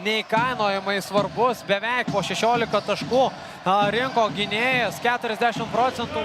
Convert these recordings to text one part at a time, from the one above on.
Neįkainojamai svarbus, beveik po 16 taškų rinko gynėjas, 40%.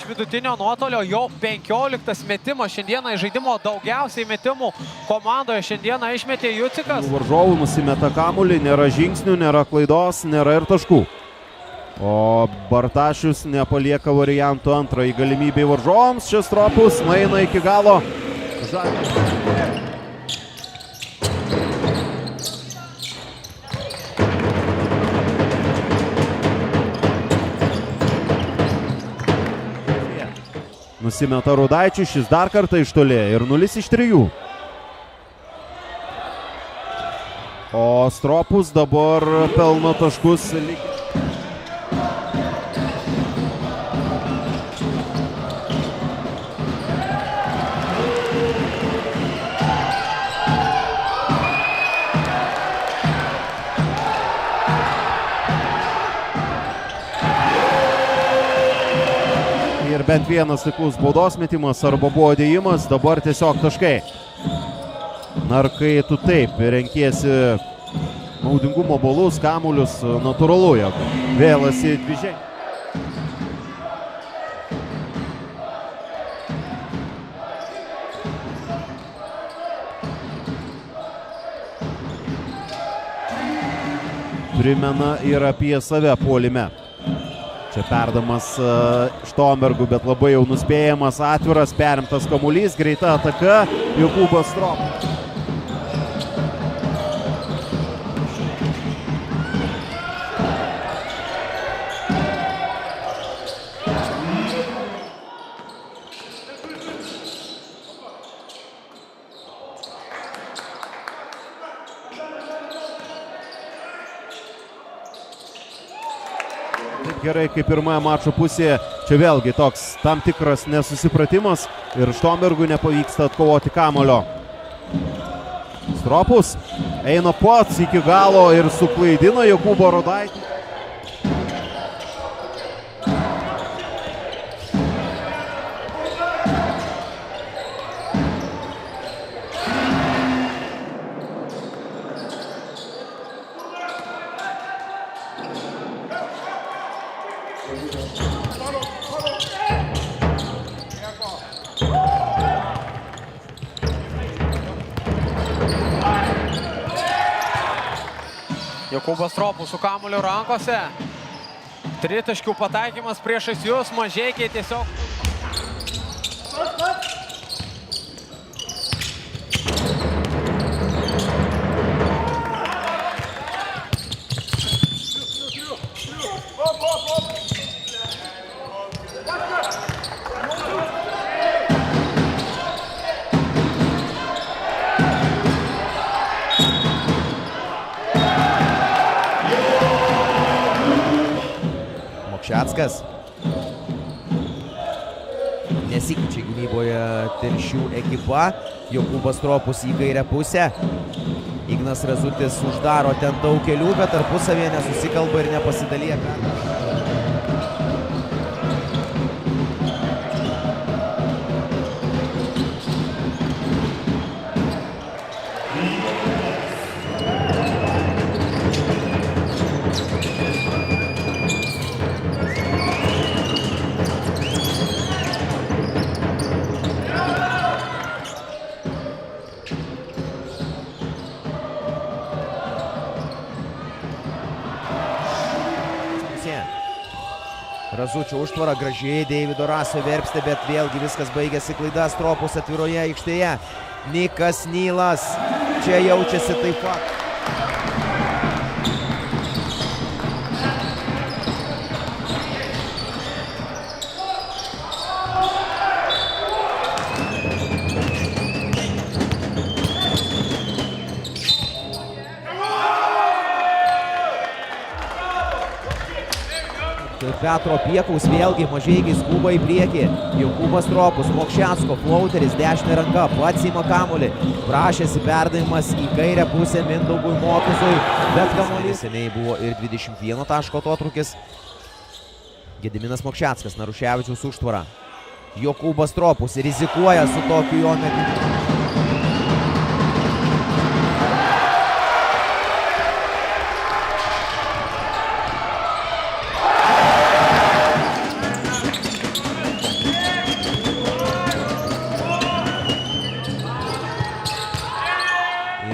Vidutinio nuotolio jau 15 metimas šiandieną iš žaidimo, daugiausiai metimų komandoje šiandieną išmetė Jucikas. Varžovų nusimeta kamuolį, nėra žingsnių, nėra klaidos, nėra ir taškų. O Bartašius nepalieka variantų antrąjį galimybę varžovams. Šis Stropus nueina iki galo. Nusimeta Rudaičiui, šis dar kartą iš toli ir 0 iš 3. O Stropus dabar pelno taškus. Ir bent vienas taiklus baudos metimas arba buvo dėjimas, dabar tiesiog taškai. Na ir kai tu taip renkiesi naudingumo balus, kamuolius, natūralu, jog vėlasi dviženkliai. Primena ir apie save puolime. Čia perdamas Štombergų, bet labai jau nuspėjamas, atviras, perimtas kamuolys, greita ataka, Jokūbas Stropus. Gerai, kaip pirmąją mačo pusėje, čia vėlgi toks tam tikras nesusipratimas ir Štombergui nepavyksta atkovoti kamuolio. Stropus eina pats iki galo ir suklaidina Jokūbo Rudaitį. Jokūbas Stropus su kamuoliu rankose. Tritaškių pataikymas priešais jūs, Mažeikiai tiesiog. Mokšiackas. Nesikeičia gynyboje Telšių ekipa. Jokūbas Stropus į kairę pusę. Ignas Razutis uždaro ten daug kelių, bet tarpusavėje nesusikalba ir nepasidalieka. Yeah. Razučio užtvara, gražiai Deivido Rasio verpstė, bet vėlgi viskas baigėsi klaida. Stropus atviroje aikštėje. Nikas Nylas čia jaučiasi taip pat. Petro Piekaus vėlgi Mažeikiai skuba į priekį. Jokūbas Stropus, Mokšecko, flauteris, dešinė ranka, pats ima kamuolį. Prašėsi perdavimas į kairę pusę Mindaugui Motuzui, bet kamuolys. Seniai buvo ir 21 taško atotrūkis. Gediminas Mokšeckas, Naruševičiaus užtvara. Jokūbas Stropus rizikuoja su tokiu jo metimu.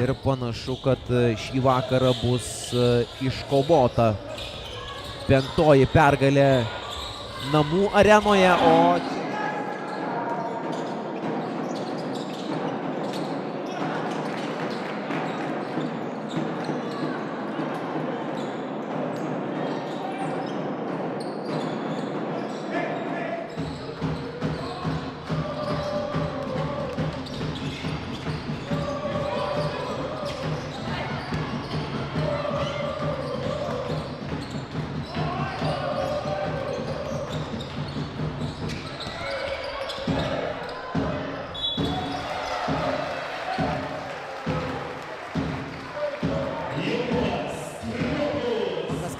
Ir panašu, kad šį vakarą bus iškovota 5. pergalė namų arenoje, o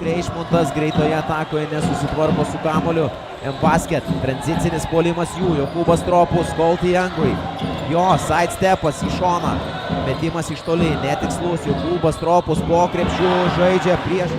Kreišmontas greitoje atakoje nesusitvarko su kamuoliu. M-Basket, tranzicinis puolimas jų. Jokūbas Stropus, Kolti Jangui. Jo, sidestepas į šoną. Metimas iš toli, netikslus. Jokūbas Stropus po krepšiu žaidžia prieš.